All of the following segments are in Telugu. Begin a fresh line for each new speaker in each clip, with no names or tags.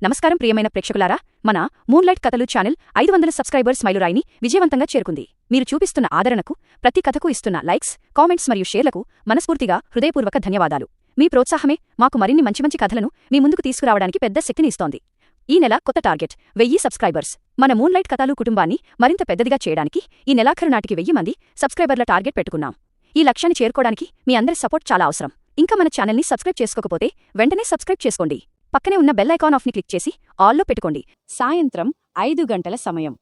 నమస్కారం ప్రియమైన ప్రేక్షకులారా, మన మూన్లైట్ కథలు ఛానల్ 500 సబ్స్క్రైబర్స్ మైలురాయిని విజయవంతంగా చేరుకుంది. మీరు చూపిస్తున్న ఆదరణకు, ప్రతి కథకు ఇస్తున్న లైక్స్, కామెంట్స్ మరియు షేర్లకు మనస్ఫూర్తిగా హృదయపూర్వక ధన్యవాదాలు. మీ ప్రోత్సాహమే మాకు మరిన్ని మంచి కథలను మీ ముందుకు తీసుకురావడానికి పెద్ద శక్తిని ఇస్తోంది. ఈ నెల కొత్త టార్గెట్ 1000 సబ్స్క్రైబర్స్. మన మూన్లైట్ కథలు కుటుంబాన్ని మరింత పెద్దదిగా చేయడానికి ఈ నెలాఖరు నాటికి 1000 మంది సబ్స్క్రైబర్ల టార్గెట్ పెట్టుకున్నాం. ఈ లక్ష్యాన్ని చేరుకోవడానికి మీ అందరి సపోర్ట్ చాలా అవసరం. ఇంకా మన ఛానల్ని సబ్స్క్రైబ్ చేసుకోకపోతే వెంటనే సబ్స్క్రైబ్ చేసుకోండి. పక్కనే ఉన్న బెల్ ఐకాన్ ఆఫ్ని క్లిక్ చేసి ఆల్లో పెట్టుకోండి. సాయంత్రం 5 గంటల సమయం.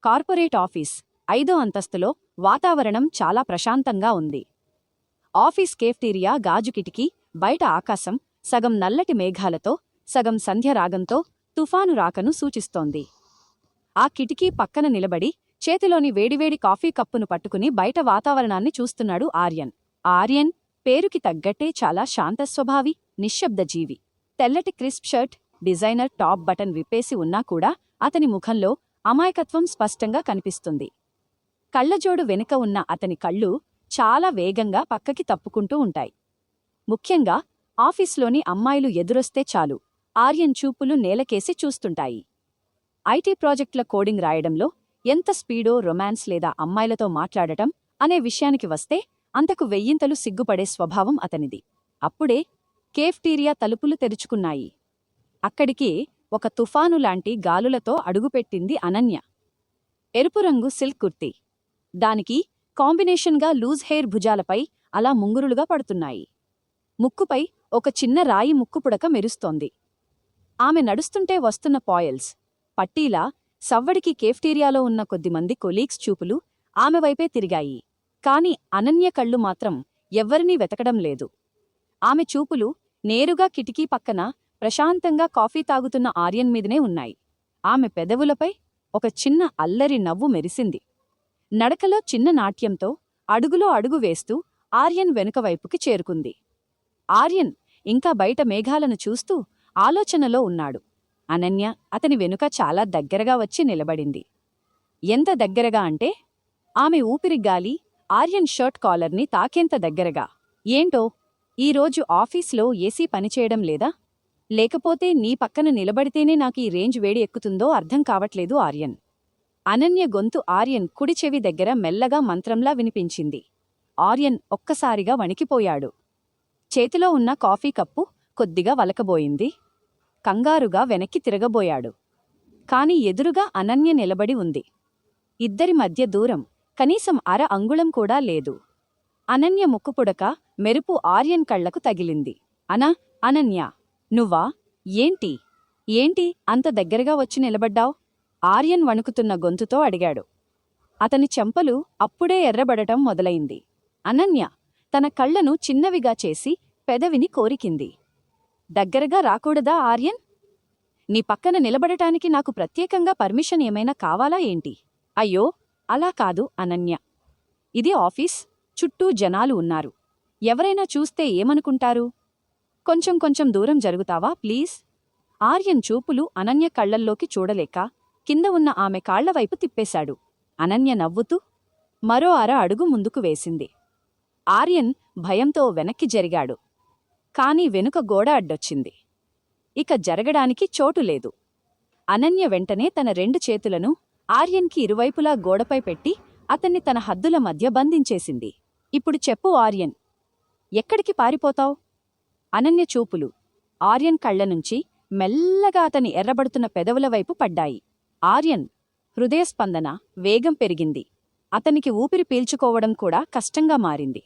కార్పొరేట్ ఆఫీస్ 5వ అంతస్తులో వాతావరణం చాలా ప్రశాంతంగా ఉంది. ఆఫీస్ కేఫ్టీరియా గాజు కిటికీ, బయట ఆకాశం సగం నల్లటి మేఘాలతో, సగం సంధ్యరాగంతో తుఫాను రాకను సూచిస్తోంది. ఆ కిటికీ పక్కన నిలబడి చేతిలోని వేడివేడి కాఫీ కప్పును పట్టుకుని బయట వాతావరణాన్ని చూస్తున్నాడు ఆర్యన్. ఆర్యన్ పేరుకి తగ్గట్టే చాలా శాంతస్వభావి, నిశ్శబ్ద జీవి. తెల్లటి crisp shirt, designer top button విప్పేసి ఉన్నా కూడా అతని ముఖంలో అమాయకత్వం స్పష్టంగా కనిపిస్తుంది. కళ్లజోడు వెనుక ఉన్న అతని కళ్ళు చాలా వేగంగా పక్కకి తప్పుకుంటూ ఉంటాయి. ముఖ్యంగా ఆఫీస్లోని అమ్మాయిలు ఎదురొస్తే చాలు ఆర్యన్ చూపులు నేలకేసి చూస్తుంటాయి. ఐటీ ప్రాజెక్టుల కోడింగ్ రాయడంలో ఎంత స్పీడో, రొమాన్స్ లేదా అమ్మాయిలతో మాట్లాడటం అనే విషయానికి వస్తే అంతకు వెయ్యింతలు సిగ్గుపడే స్వభావం అతనిది. అప్పుడే కేఫ్టీరియా తలుపులు తెరుచుకున్నాయి. అక్కడికి ఒక తుఫానులాంటి గాలులతో అడుగుపెట్టింది అనన్య. ఎరుపు రంగు సిల్క్ కుర్తీ, దానికి కాంబినేషన్గా లూజ్ హెయిర్ భుజాలపై అలా ముంగురులుగా పడుతున్నాయి. ముక్కుపై ఒక చిన్న రాయి ముక్కుపుడక మెరుస్తోంది. ఆమె నడుస్తుంటే వస్తున్న పాయల్స్, పట్టీలా సవ్వడికి కేఫ్టీరియాలో ఉన్న కొద్దిమంది కొలీగ్స్ చూపులు ఆమె వైపే తిరిగాయి. కాని అనన్య కళ్ళు మాత్రం ఎవ్వరినీ వెతకడం లేదు. ఆమె చూపులు నేరుగా కిటికీ పక్కన ప్రశాంతంగా కాఫీ తాగుతున్న ఆర్యన్ మీదనే ఉన్నాయి. ఆమె పెదవులపై ఒక చిన్న అల్లరి నవ్వు మెరిసింది. నడకలో చిన్న నాట్యంతో అడుగులో అడుగు వేస్తూ ఆర్యన్ వెనుకవైపుకి చేరుకుంది. ఆర్యన్ ఇంకా బయట మేఘాలను చూస్తూ ఆలోచనలో ఉన్నాడు. అనన్య అతని వెనుక చాలా దగ్గరగా వచ్చి నిలబడింది. ఎంత దగ్గరగా అంటే ఆమె ఊపిరి గాలి ఆర్యన్ షర్ట్ కాలర్ని తాకేంత దగ్గరగా. ఏంటో ఈరోజు ఆఫీస్లో ఏసీ పనిచేయడం లేదా? లేకపోతే నీ పక్కన నిలబడితేనే నాకీ రేంజ్ వేడి ఎక్కుతుందో అర్థం కావట్లేదు ఆర్యన్. అనన్య గొంతు ఆర్యన్ కుడి చెవి దగ్గర మెల్లగా మంత్రంలా వినిపించింది. ఆర్యన్ ఒక్కసారిగా వణికిపోయాడు. చేతిలో ఉన్న కాఫీ కప్పు కొద్దిగా వలకబోయింది. కంగారుగా వెనక్కి తిరగబోయాడు. కాని ఎదురుగా అనన్య నిలబడి ఉంది. ఇద్దరి మధ్య దూరం కనీసం అర అంగుళం కూడా లేదు. అనన్య ముక్కుపుడక మెరుపు ఆర్యన్ కళ్లకు తగిలింది. అనన్య, నువ్వా? ఏంటి అంత దగ్గరగా వచ్చి నిలబడ్డావ్? ఆర్యన్ వణుకుతున్న గొంతుతో అడిగాడు. అతని చెంపలు అప్పుడే ఎర్రబడటం మొదలైంది. అనన్య తన కళ్లను చిన్నవిగా చేసి పెదవిని కోరికింది. దగ్గరగా రాకూడదా ఆర్యన్? నీ పక్కన నిలబడటానికి నాకు ప్రత్యేకంగా పర్మిషన్ ఏమైనా కావాలా ఏంటి? అయ్యో, అలా కాదు అనన్య. ఇది ఆఫీస్, చుట్టూ జనాలు ఉన్నారు. ఎవరైనా చూస్తే ఏమనుకుంటారు? కొంచెం దూరం జరుగుతావా ప్లీజ్? ఆర్యన్ చూపులు అనన్య కళ్లల్లోకి చూడలేక కింద ఉన్న ఆమె కాళ్లవైపు తిప్పేశాడు. అనన్య నవ్వుతూ మరో అడుగు ముందుకు వేసింది. ఆర్యన్ భయంతో వెనక్కి జరిగాడు. కాని వెనుక గోడ అడ్డొచ్చింది. ఇక జరగడానికి చోటులేదు. అనన్య వెంటనే తన 2 చేతులను ఆర్యన్కి ఇరువైపులా గోడపై పెట్టి అతన్ని తన హద్దుల మధ్య బంధించేసింది. ఇప్పుడు చెప్పు ఆర్యన్, ఎక్కడికి పారిపోతావ్? అనన్య చూపులు ఆర్యన్ కళ్లనుంచి మెల్లగా అతని ఎర్రబడుతున్న పెదవుల వైపు పడ్డాయి. ఆర్యన్ హృదయస్పందన వేగం పెరిగింది. అతనికి ఊపిరి పీల్చుకోవడం కూడా కష్టంగా మారింది.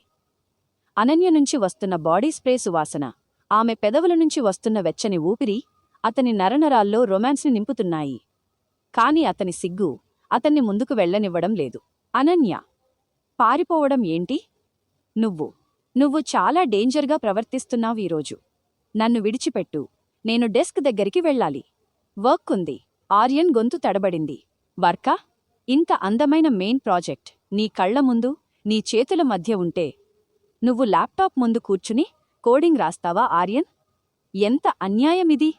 అనన్య నుంచి వస్తున్న బాడీ స్ప్రే సువాసన, ఆమె పెదవుల నుంచి వస్తున్న వెచ్చని ఊపిరి అతని నరనరాల్లో రొమాన్స్ని నింపుతున్నాయి. కాని అతని సిగ్గు అతన్ని ముందుకు వెళ్లనివ్వడం లేదు. అనన్య, పారిపోవడం ఏంటి? నువ్వు చాలా డేంజర్గా ప్రవర్తిస్తున్నావు ఈరోజు. నన్ను విడిచిపెట్టు. నేను డెస్క్ దగ్గరికి వెళ్ళాలి. వర్క్ ఉంది. ఆర్యన్ గొంతు తడబడింది. వర్కా? ఇంత అందమైన మెయిన్ ప్రాజెక్ట్ నీ కళ్ల ముందు, నీ చేతుల మధ్య ఉంటే నువ్వు ల్యాప్టాప్ ముందు కూర్చుని కోడింగ్ రాస్తావా ఆర్యన్? ఎంత అన్యాయమిది!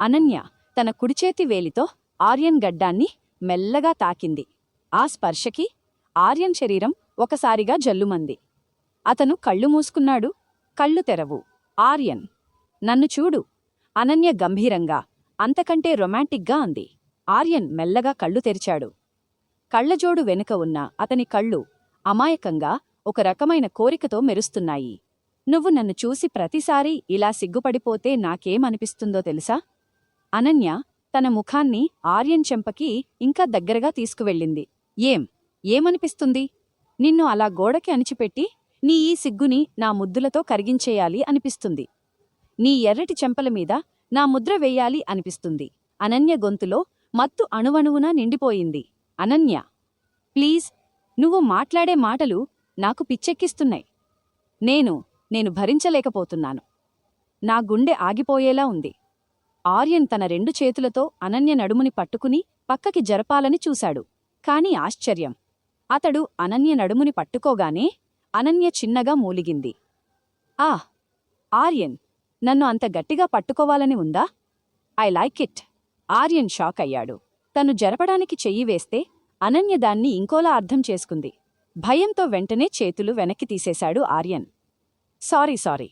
అనన్య తన కుడిచేతి వేలితో ఆర్యన్ గడ్డాన్ని మెల్లగా తాకింది. ఆ స్పర్శకి ఆర్యన్ శరీరం ఒకసారిగా జల్లుమంది. అతను కళ్ళు మూసుకున్నాడు. కళ్ళు తెరవు ఆర్యన్, నన్ను చూడు. అనన్య గంభీరంగా అంతకంటే రొమాంటిక్గా అంది. ఆర్యన్ మెల్లగా కళ్ళు తెరిచాడు. కళ్లజోడు వెనుక ఉన్న అతని కళ్ళు అమాయకంగా ఒక రకమైన కోరికతో మెరుస్తున్నాయి. నువ్వు నన్ను చూసి ప్రతిసారీ ఇలా సిగ్గుపడిపోతే నాకేమనిపిస్తుందో తెలుసా? అనన్య తన ముఖాన్ని ఆర్యన్ చెంపకి ఇంకా దగ్గరగా తీసుకువెళ్ళింది. ఏమనిపిస్తుంది? నిన్ను అలా గోడకి అణిచిపెట్టి నీ ఈ సిగ్గుని నా ముద్దులతో కరిగించేయాలి అనిపిస్తుంది. నీ ఎర్రటి చెంపలమీద నా ముద్ర వెయ్యాలి అనిపిస్తుంది. అనన్య గొంతులో మత్తు అణువణువునా నిండిపోయింది. అనన్య, ప్లీజ్, నువ్వు మాట్లాడే మాటలు నాకు పిచ్చెక్కిస్తున్నాయి. నేను భరించలేకపోతున్నాను. నా గుండె ఆగిపోయేలా ఉంది. ఆర్యన్ తన 2 చేతులతో అనన్య నడుముని పట్టుకుని పక్కకి జరపాలని చూశాడు. కాని ఆశ్చర్యం! అతడు అనన్య నడుముని పట్టుకోగానే అనన్య చిన్నగా మూలిగింది. ఆర్యన్, నన్ను అంత గట్టిగా పట్టుకోవాలని ఉందా? I like it. Aryan shock అయ్యాడు. తను జరపడానికి చెయ్యి వేస్తే అనన్య దాన్ని ఇంకోలా అర్థం చేసుకుంది. భయంతో వెంటనే చేతులు వెనక్కి తీసేశాడు ఆర్యన్. సారీ,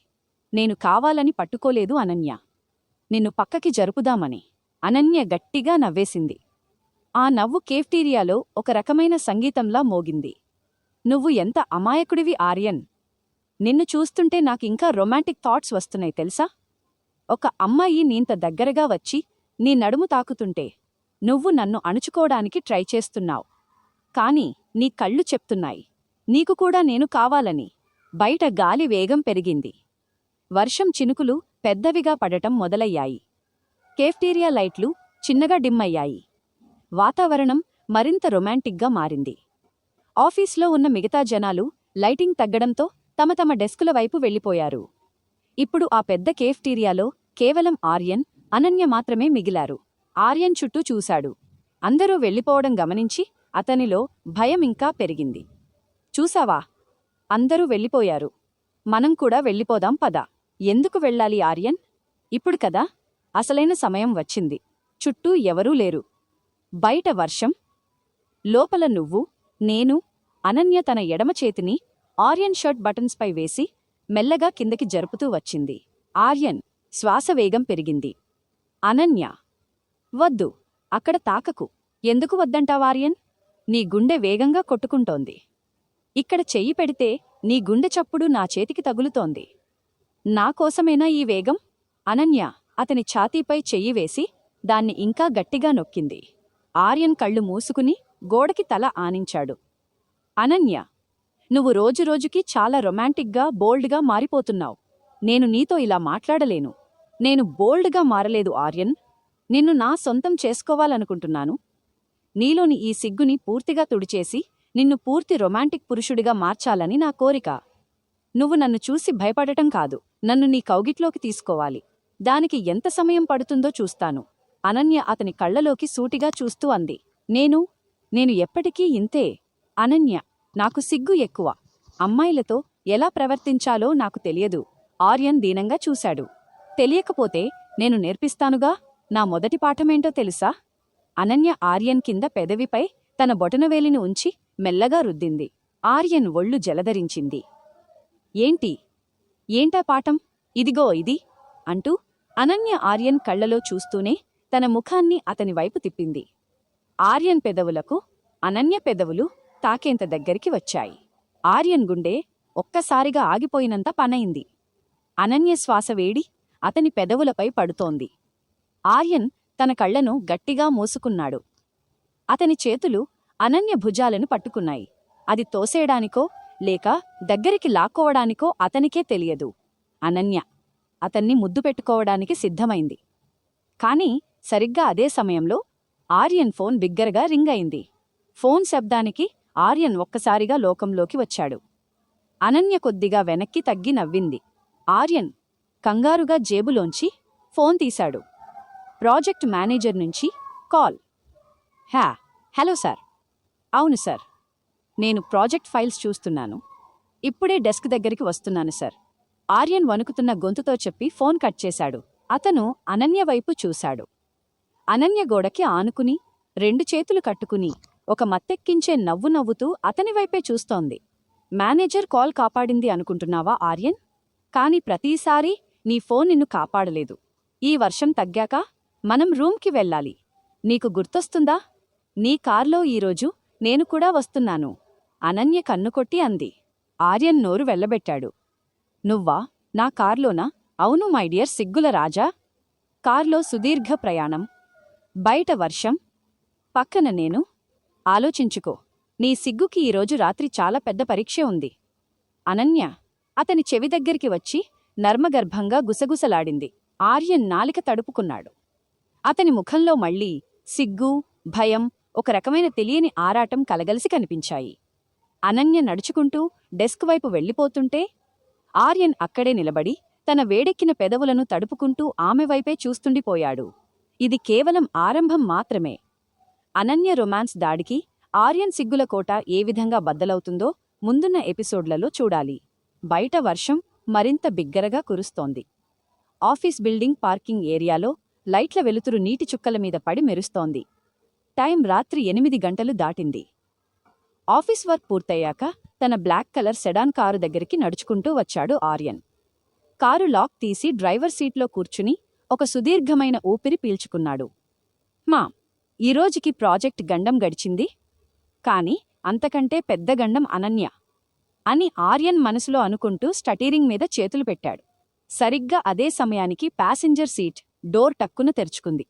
నేను కావాలని పట్టుకోలేదు అనన్య. నిన్ను పక్కకి జరుపుదామని. అనన్య గట్టిగా నవ్వేసింది. ఆ నవ్వు కేఫ్టీరియాలో ఒక రకమైన సంగీతంలా మోగింది. నువ్వు ఎంత అమాయకుడివి ఆర్యన్! నిన్ను చూస్తుంటే నాకింకా రొమాంటిక్ థాట్స్ వస్తున్నాయి తెలుసా? ఒక అమ్మాయి నీంత దగ్గరగా వచ్చి నీ నడుము తాకుతుంటే నువ్వు నన్ను అణుచుకోడానికి ట్రై చేస్తున్నావు. కాని నీ కళ్ళు చెప్తున్నాయి నీకు కూడా నేను కావాలని. బయట గాలి వేగం పెరిగింది. వర్షం చినుకులు పెద్దవిగా పడటం మొదలయ్యాయి. కేఫ్టీరియా లైట్లు చిన్నగా డిమ్మయ్యాయి. వాతావరణం మరింత రొమాంటిక్గా మారింది. ఆఫీస్లో ఉన్న మిగతా జనాలు లైటింగ్ తగ్గడంతో తమ తమ డెస్కుల వైపు వెళ్ళిపోయారు. ఇప్పుడు ఆ పెద్ద కేఫ్టీరియాలో కేవలం ఆర్యన్, అనన్య మాత్రమే మిగిలారు. ఆర్యన్ చుట్టూ చూశాడు. అందరూ వెళ్ళిపోవడం గమనించి అతనిలో భయం ఇంకా పెరిగింది. చూసావా, అందరూ వెళ్ళిపోయారు. మనం కూడా వెళ్ళిపోదాం పద. ఎందుకు వెళ్ళాలి ఆర్యన్? ఇప్పుడు కదా అసలైన సమయం వచ్చింది. చుట్టూ ఎవరూ లేరు. బయట వర్షం, లోపల నువ్వు, నేను. అనన్య తన ఎడమ చేతిని ఆర్యన్ షర్ట్ బటన్స్పై వేసి మెల్లగా కిందకి జరుపుతూ వచ్చింది. ఆర్యన్ శ్వాస వేగం పెరిగింది. అనన్య, వద్దు, అక్కడ తాకకు. ఎందుకు వద్దంటావార్యన్? నీ గుండె వేగంగా కొట్టుకుంటోంది. ఇక్కడ చెయ్యి పెడితే నీ గుండె చప్పుడు నా చేతికి తగులుతోంది. నాకోసమేనా ఈ వేగం? అనన్య అతని ఛాతీపై చెయ్యి వేసి దాన్ని ఇంకా గట్టిగా నొక్కింది. ఆర్యన్ కళ్ళు మూసుకుని గోడకి తల ఆనించాడు. అనన్య, నువ్వు రోజురోజుకి చాలా రొమాంటిక్గా, బోల్డ్గా మారిపోతున్నావు. నేను నీతో ఇలా మాట్లాడలేను. నేను బోల్డ్గా మారలేదు ఆర్యన్. నిన్ను నా సొంతం చేసుకోవాలనుకుంటున్నాను. నీలోని ఈ సిగ్గుని పూర్తిగా తుడిచేసి నిన్ను పూర్తి రొమాంటిక్ పురుషుడిగా మార్చాలని నా కోరిక. నువ్వు నన్ను చూసి భయపడటం కాదు, నన్ను నీ కౌగిట్లోకి తీసుకోవాలి. దానికి ఎంత సమయం పడుతుందో చూస్తాను. అనన్య అతని కళ్లలోకి సూటిగా చూస్తూ అంది. నేను ఎప్పటికీ ఇంతే అనన్య. నాకు సిగ్గు ఎక్కువ. అమ్మాయిలతో ఎలా ప్రవర్తించాలో నాకు తెలియదు. ఆర్యన్ దీనంగా చూశాడు. తెలియకపోతే నేను నేర్పిస్తానుగా. నా మొదటి పాఠమేంటో తెలుసా? అనన్య ఆర్యన్ కింద పెదవిపై తన బొటనవేలిని ఉంచి మెల్లగా రుద్దింది. ఆర్యన్ ఒళ్ళు జలధరించింది. ఏంటా పాఠం? ఇదిగో ఇది అంటూ అనన్య ఆర్యన్ కళ్లలో చూస్తూనే తన ముఖాన్ని అతని వైపు తిప్పింది. ఆర్యన్ పెదవులకు అనన్య పెదవులు తాకేంత దగ్గరికి వచ్చాయి. ఆర్యన్ గుండె ఒక్కసారిగా ఆగిపోయినంత పనైంది. అనన్య శ్వాస వేడి అతని పెదవులపై పడుతోంది. ఆర్యన్ తన కళ్లను గట్టిగా మూసుకున్నాడు. అతని చేతులు అనన్య భుజాలను పట్టుకున్నాయి. అది తోసేయడానికో లేక దగ్గరికి లాక్కోవడానికో అతనికే తెలియదు. అనన్య అతన్ని ముద్దు పెట్టుకోవడానికి సిద్ధమైంది. కాని సరిగ్గా అదే సమయంలో ఆర్యన్ ఫోన్ బిగ్గరగా రింగ్ అయింది. ఫోన్ శబ్దానికి ఆర్యన్ ఒక్కసారిగా లోకంలోకి వచ్చాడు. అనన్య కొద్దిగా వెనక్కి తగ్గి నవ్వింది. ఆర్యన్ కంగారుగా జేబులోంచి ఫోన్ తీశాడు. ప్రాజెక్ట్ మేనేజర్ నుంచి కాల్. Hello sir. అవును సార్, నేను ప్రాజెక్ట్ ఫైల్స్ చూస్తున్నాను. ఇప్పుడే డెస్క్ దగ్గరికి వస్తున్నాను సార్. ఆర్యన్ వణుకుతున్న గొంతుతో చెప్పి ఫోన్ కట్ చేశాడు. అతను అనన్య వైపు చూశాడు. అనన్య గోడకి ఆనుకుని 2 చేతులు కట్టుకుని ఒక మత్తెక్కించే నవ్వు నవ్వుతూ అతనివైపే చూస్తోంది. మేనేజర్ కాల్ కాపాడింది అనుకుంటున్నావా ఆర్యన్? కాని ప్రతీసారీ నీ ఫోన్ నిన్ను కాపాడలేదు. ఈ వర్షం తగ్గాక మనం రూమ్కి వెళ్ళాలి. నీకు గుర్తొస్తుందా? నీ కార్లో ఈరోజు నేను కూడా వస్తున్నాను. అనన్య కన్నుకొట్టి అంది. ఆర్యన్ నోరు వెళ్ళబెట్టాడు. నువ్వా? నా కార్లోనా? అవును మైడియర్ సిగ్గుల రాజా. కార్లో సుదీర్ఘ ప్రయాణం. బయట వర్షం. పక్కన నేను. ఆలోచించుకో. నీ సిగ్గుకి ఈరోజు రాత్రి చాలా పెద్ద పరీక్ష ఉంది. అనన్య అతని చెవి దగ్గరికి వచ్చి నర్మగర్భంగా గుసగుసలాడింది. ఆర్యన్ నాలిక తడుపుకున్నాడు. అతని ముఖంలో మళ్లీ సిగ్గు, భయం, ఒక రకమైన తెలియని ఆరాటం కలగలిసి కనిపించాయి. అనన్య నడుచుకుంటూ డెస్క్ వైపు వెళ్ళిపోతుంటే ఆర్యన్ అక్కడే నిలబడి తన వేడెక్కిన పెదవులను తడుపుకుంటూ ఆమె వైపే చూస్తుండిపోయాడు. ఇది కేవలం ఆరంభం మాత్రమే. అనన్య రొమాన్స్ దాడికి ఆర్యన్ సిగ్గుల కోట ఏ విధంగా బద్దలవుతుందో ముందున్న ఎపిసోడ్లలో చూడాలి. బయట వర్షం మరింత బిగ్గరగా కురుస్తోంది. ఆఫీస్ బిల్డింగ్ పార్కింగ్ ఏరియాలో లైట్ల వెలుతురు నీటి చుక్కల మీద పడి మెరుస్తోంది. టైం రాత్రి 8 గంటలు దాటింది. ఆఫీస్ వర్క్ పూర్తయ్యాక తన బ్లాక్ కలర్ సెడాన్ కారు దగ్గరికి నడుచుకుంటూ వచ్చాడు ఆర్యన్. కారు లాక్ తీసి డ్రైవర్ సీట్లో కూర్చుని ఒక సుదీర్ఘమైన ఊపిరి పీల్చుకున్నాడు. ఈరోజుకి ప్రాజెక్ట్ గండం గడిచింది. కాని అంతకంటే పెద్ద గండం అనన్య అని ఆర్యన్ మనసులో అనుకుంటూ స్టటీరింగ్ మీద చేతులు పెట్టాడు. సరిగ్గా అదే సమయానికి ప్యాసింజర్ సీట్ డోర్ టక్కున తెరుచుకుంది.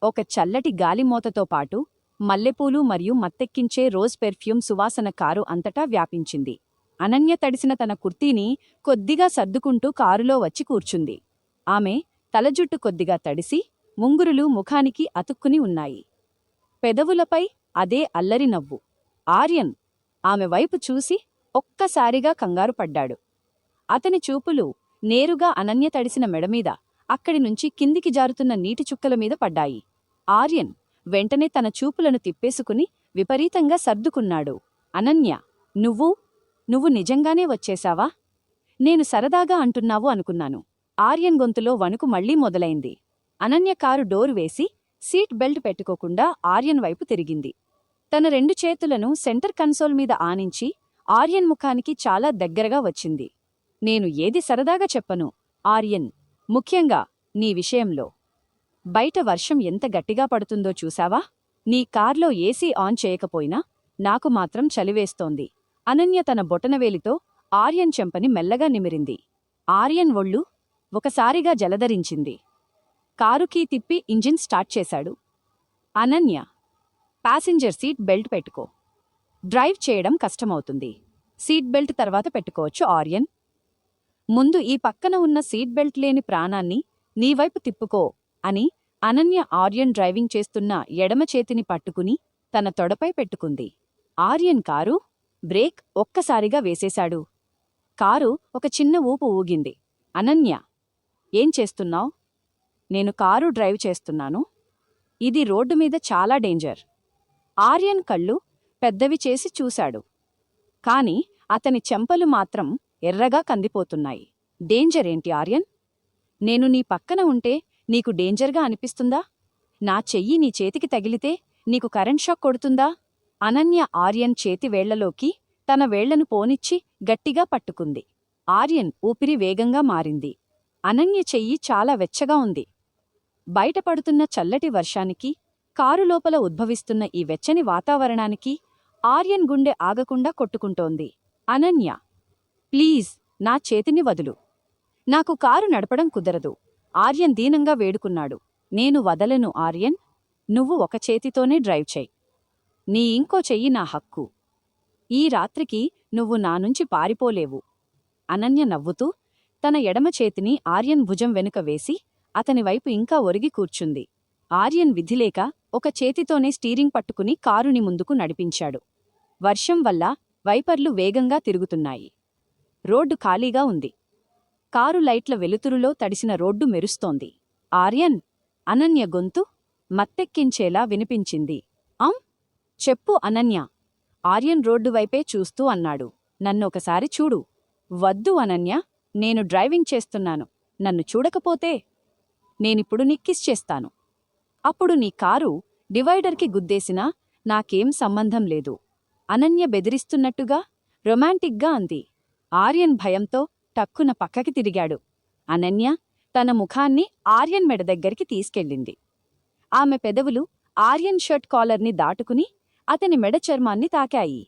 ఒక చల్లటి గాలిమోతతో పాటు మల్లెపూలు మరియు మత్తెక్కించే రోజ్ పెర్ఫ్యూమ్ సువాసన కారు అంతటా వ్యాపించింది. అనన్య తడిసిన తన కుర్తీని కొద్దిగా సర్దుకుంటూ కారులో వచ్చి కూర్చుంది. ఆమె తలజుట్టు కొద్దిగా తడిసి ముంగురులు ముఖానికి అతుక్కుని ఉన్నాయి. పెదవులపై అదే అల్లరి నవ్వు. ఆర్యన్ ఆమె వైపు చూసి ఒక్కసారిగా కంగారుపడ్డాడు. అతని చూపులు నేరుగా అనన్య తడిసిన మెడమీద అక్కడి నుంచి కిందికి జారుతున్న నీటి చుక్కల మీద పడ్డాయి. ఆర్యన్ వెంటనే తన చూపులను తిప్పేసుకుని విపరీతంగా సర్దుకున్నాడు. అనన్య, నువ్వు నిజంగానే వచ్చేశావా? నేను సరదాగా అంటున్నావు అనుకున్నాను. ఆర్యన్ గొంతులో వణుకు మళ్లీ మొదలైంది. అనన్య కారు డోరు వేసి సీట్ బెల్ట్ పెట్టుకోకుండా ఆర్యన్ వైపు తిరిగింది. తన 2 చేతులను సెంటర్ కన్సోల్ మీద ఆనించి ఆర్యన్ ముఖానికి చాలా దగ్గరగా వచ్చింది. నేను ఏది సరదాగా చెప్పను, ఆర్యన్. ముఖ్యంగా నీ విషయంలో. బయట వర్షం ఎంత గట్టిగా పడుతుందో చూశావా? నీ కార్లో ఏసీ ఆన్ చేయకపోయినా నాకు మాత్రం చలివేస్తోంది. అనన్య తన బొటనవేలితో ఆర్యన్ చెంపని మెల్లగా నిమిరింది. ఆర్యన్ ఒళ్ళు ఒకసారిగా జలధరించింది. కారు కీ తిప్పి ఇంజిన్ స్టార్ట్ చేశాడు. అనన్య, ప్యాసింజర్ సీట్ బెల్ట్ పెట్టుకో. డ్రైవ్ చేయడం కష్టమవుతుంది. సీట్ బెల్ట్ తర్వాత పెట్టుకోవచ్చు ఆర్యన్. ముందు ఈ పక్కన ఉన్న సీట్ బెల్ట్ లేని ప్రాణాన్ని నీవైపు తిప్పుకో అని అనన్య ఆర్యన్ డ్రైవింగ్ చేస్తున్న ఎడమ చేతిని పట్టుకుని తన తొడపై పెట్టుకుంది. ఆర్యన్ కారు బ్రేక్ ఒక్కసారిగా వేసేశాడు. కారు ఒక చిన్న ఊపు ఊగింది. అనన్య, ఏం చేస్తున్నావ్? నేను కారు డ్రైవ్ చేస్తున్నాను. ఇది రోడ్డు మీద చాలా డేంజర్. ఆర్యన్ కళ్ళు పెద్దవి చేసి చూశాడు. కాని అతని చెంపలు మాత్రం ఎర్రగా కందిపోతున్నాయి. డేంజర్ ఏంటి ఆర్యన్? నేను నీ పక్కన ఉంటే నీకు డేంజర్గా అనిపిస్తుందా? నా చెయ్యి నీ చేతికి తగిలితే నీకు కరెంట్ షాక్ కొడుతుందా? అనన్య ఆర్యన్ చేతి వేళ్లలోకి తన వేళ్లను పోనిచ్చి గట్టిగా పట్టుకుంది. ఆర్యన్ ఊపిరి వేగంగా మారింది. అనన్య చెయ్యి చాలా వెచ్చగా ఉంది. బయటపడుతున్న చల్లటి వర్షానికి, కారు లోపల ఉద్భవిస్తున్న ఈ వెచ్చని వాతావరణానికి ఆర్యన్ గుండె ఆగకుండా కొట్టుకుంటోంది. అనన్య, ప్లీజ్ నా చేతిని వదులు. నాకు కారు నడపడం కుదరదు. ఆర్యన్ దీనంగా వేడుకున్నాడు. నేను వదలను ఆర్యన్. నువ్వు ఒక చేతితోనే డ్రైవ్ చెయ్. నీ ఇంకో చెయ్యి నా హక్కు. ఈ రాత్రికి నువ్వు నా నుంచి పారిపోలేవు. అనన్య నవ్వుతూ తన ఎడమ చేతిని ఆర్యన్ భుజం వెనుక వేసి అతనివైపు ఇంకా ఒరిగి కూర్చుంది. ఆర్యన్ విధిలేక ఒక చేతితోనే స్టీరింగ్ పట్టుకుని కారుని ముందుకు నడిపించాడు. వర్షం వల్ల వైపర్లు వేగంగా తిరుగుతున్నాయి. రోడ్డు ఖాళీగా ఉంది. కారు లైట్ల వెలుతురులో తడిసిన రోడ్డు మెరుస్తోంది. ఆర్యన్, అనన్య గొంతు మత్తెక్కించేలా వినిపించింది. చెప్పు అనన్య. ఆర్యన్ రోడ్డువైపే చూస్తూ అన్నాడు. నన్నొకసారి చూడు. వద్దు అనన్య, నేను డ్రైవింగ్ చేస్తున్నాను. నన్ను చూడకపోతే నేనిప్పుడు నీ కిస్ చేస్తాను. అప్పుడు నీ కారు డివైడర్కి గుద్దేసినా నాకేం సంబంధం లేదు. అనన్య బెదిరిస్తున్నట్టుగా రొమాంటిక్గా అంది. ఆర్యన్ భయంతో టక్కున పక్కకి తిరిగాడు. అనన్య తన ముఖాన్ని ఆర్యన్ మెడ దగ్గరికి తీసుకెళ్ళింది. ఆమె పెదవులు ఆర్యన్ షర్ట్ కాలర్ని దాటుకుని అతని మెడ చర్మాన్ని తాకాయి.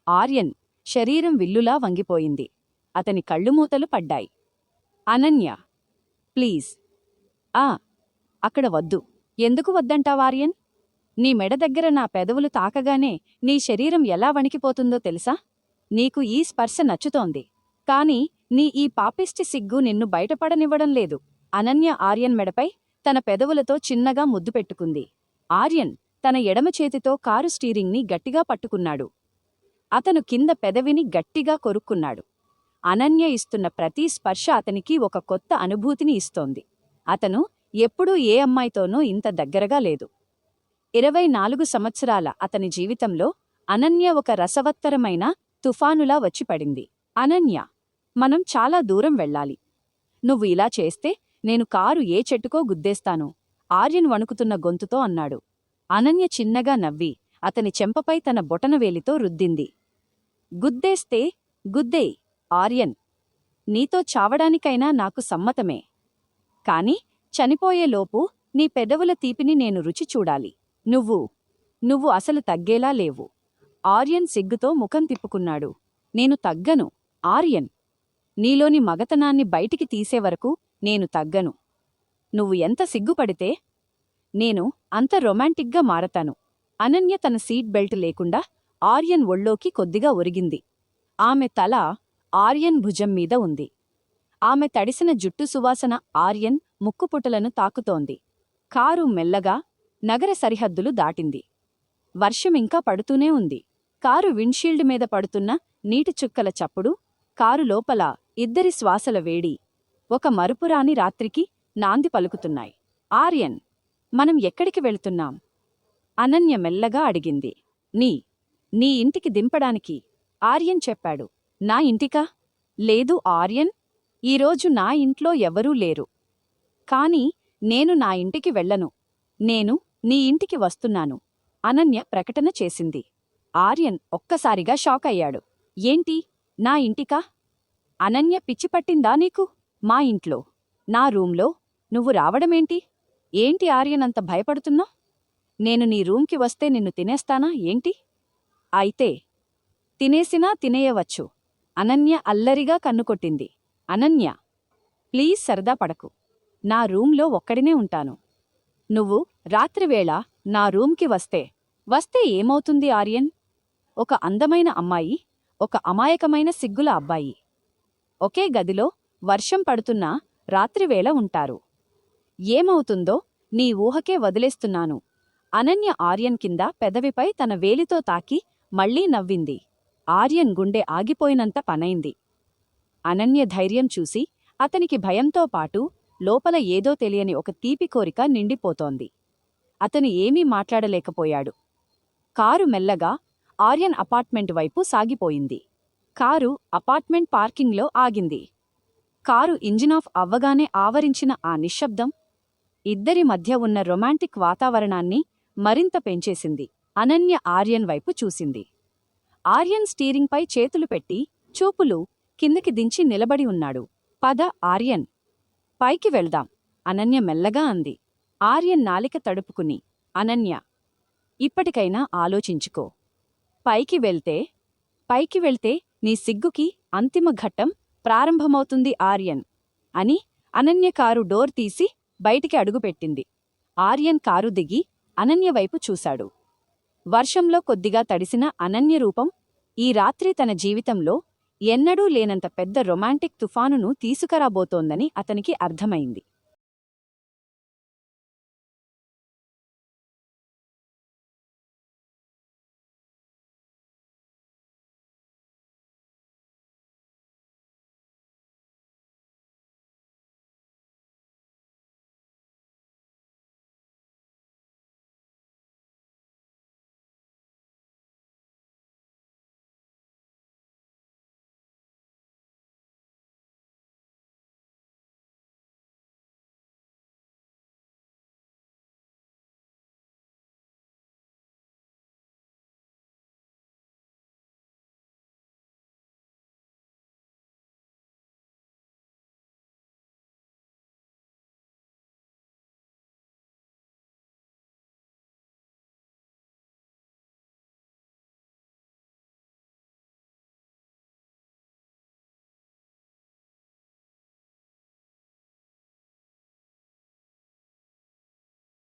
ఆర్యన్ శరీరం విల్లులా వంగిపోయింది. అతని కళ్ళుమూతలు పడ్డాయి. అనన్య, ప్లీజ్. అక్కడ వద్దు. ఎందుకు వద్దంటావార్యన్? నీ మెడ దగ్గర నా పెదవులు తాకగానే నీ శరీరం ఎలా వణికిపోతుందో తెలుసా? నీకు ఈ స్పర్శ నచ్చుతోంది. కాని నీ ఈ పాపిష్టి సిగ్గు నిన్ను బయటపడనివ్వడం లేదు. అనన్య ఆర్యన్ మెడపై తన పెదవులతో చిన్నగా ముద్దు పెట్టుకుంది. ఆర్యన్ తన ఎడమ చేతితో కారు స్టీరింగ్ని గట్టిగా పట్టుకున్నాడు. అతను కింద పెదవిని గట్టిగా కొరుక్కున్నాడు. అనన్య ఇస్తున్న ప్రతి స్పర్శ అతనికి ఒక కొత్త అనుభూతిని ఇస్తోంది. అతను ఎప్పుడూ ఏ అమ్మాయితోనూ ఇంత దగ్గరగా లేదు. 24 సంవత్సరాల అతని జీవితంలో అనన్య ఒక రసవత్తరమైన తుఫానులా వచ్చిపడింది. అనన్య, మనం చాలా దూరం వెళ్ళాలి. నువ్వు ఇలా చేస్తే నేను కారు ఏ చెట్టుకో గుద్దేస్తాను, ఆర్యన్ వణుకుతున్న గొంతుతో అన్నాడు. అనన్య చిన్నగా నవ్వి అతని చెంపపై తన బొటనవేలితో రుద్దింది. గుద్దేస్తే గుద్దేయ్ ఆర్యన్. నీతో చావడానికైనా నాకు సమ్మతమే. కాని చనిపోయేలోపు నీ పెదవుల తీపిని నేను రుచి చూడాలి. నువ్వు అసలు తగ్గేలా లేవు. ఆర్యన్ సిగ్గుతో ముఖం తిప్పుకున్నాడు. నేను తగ్గను ఆర్యన్. నీలోని మగతనాన్ని బయటికి తీసేవరకు నేను తగ్గను. నువ్వు ఎంత సిగ్గుపడితే నేను అంత రొమాంటిక్గా మారతాను. అనన్య తన సీట్ బెల్ట్ లేకుండా ఆర్యన్ ఒళ్ళోకి కొద్దిగా ఒరిగింది. ఆమె తల ఆర్యన్ భుజం మీద ఉంది. ఆమె తడిసిన జుట్టు సువాసన ఆర్యన్ ముక్కుపుటలను తాకుతోంది. కారు మెల్లగా నగర సరిహద్దులు దాటింది. వర్షమింకా పడుతూనే ఉంది. కారు విండ్షీల్డ్ మీద పడుతున్న నీటి చుక్కల చప్పుడు, కారు లోపల ఇద్దరి శ్వాసల వేడి ఒక మరుపురాని రాత్రికి నాంది పలుకుతున్నాయి. ఆర్యన్, మనం ఎక్కడికి వెళ్తున్నాం? అనన్య మెల్లగా అడిగింది. నీ ఇంటికి దింపడానికి, ఆర్యన్ చెప్పాడు. నా ఇంటికా? లేదు ఆర్యన్, ఈరోజు నా ఇంట్లో ఎవరూ లేరు. కాని నేను నా ఇంటికి వెళ్ళను. నేను నీ ఇంటికి వస్తున్నాను, అనన్య ప్రకటన చేసింది. ఆర్యన్ ఒక్కసారిగా షాక్ అయ్యాడు. ఏంటి, నా ఇంటికా? అనన్య, పిచ్చిపట్టిందా నీకు? మా ఇంట్లో, నా రూంలో నువ్వు రావడమేంటి? ఏంటి ఆర్యన్ అంత భయపడుతున్నా? నేను నీ రూంకి వస్తే నిన్ను తినేస్తానా ఏంటి? అయితే తినేసినా తినేయవచ్చు. అనన్య అల్లరిగా కన్నుకొట్టింది. అనన్య, ప్లీజ్ సరదా పడకు. నా రూంలో ఒక్కడినే ఉంటాను. నువ్వు రాత్రివేళ నా రూంకి వస్తే ఏమవుతుంది ఆర్యన్? ఒక అందమైన అమ్మాయి, ఒక అమాయకమైన సిగ్గుల అబ్బాయి ఒకే గదిలో వర్షం పడుతున్నా రాత్రివేళ ఉంటారు. ఏమవుతుందో నీ ఊహకే వదిలేస్తున్నాను. అనన్య ఆర్యన్ కింద పెదవిపై తన వేలితో తాకి మళ్లీ నవ్వింది. ఆర్యన్ గుండె ఆగిపోయినంత పనైంది. అనన్య ధైర్యం చూసి అతనికి భయంతో పాటు లోపల ఏదో తెలియని ఒక తీపి కోరిక నిండిపోతోంది. అతను ఏమీ మాట్లాడలేకపోయాడు. కారు మెల్లగా ఆర్యన్ అపార్ట్మెంట్ వైపు సాగిపోయింది. కారు అపార్ట్మెంట్ పార్కింగ్లో ఆగింది. కారు ఇంజిన్ ఆఫ్ అవ్వగానే ఆవరించిన ఆ నిశ్శబ్దం ఇద్దరి మధ్య ఉన్న రొమాంటిక్ వాతావరణాన్ని మరింత పెంచేసింది. అనన్య ఆర్యన్ వైపు చూసింది. ఆర్యన్ స్టీరింగ్పై చేతులు పెట్టి చూపులు కిందకి దించి నిలబడి ఉన్నాడు. పద ఆర్యన్, పైకి వెళ్దాం, అనన్య మెల్లగా అంది. ఆర్యన్ నాలిక తడుపుకుని, అనన్య, ఇప్పటికైనా ఆలోచించుకో. పైకి వెళ్తే నీ సిగ్గుకి అంతిమ ఘట్టం ప్రారంభమవుతుంది ఆర్యన్ అని అనన్య కారు డోర్ తీసి బయటికి అడుగుపెట్టింది. ఆర్యన్ కారు దిగి అనన్య వైపు చూశాడు. వర్షంలో కొద్దిగా తడిసిన అనన్య రూపం ఈ రాత్రి తన జీవితంలో ఎన్నడూ లేనంత పెద్ద రొమాంటిక్ తుఫానును తీసుకురాబోతోందని అతనికి అర్థమైంది.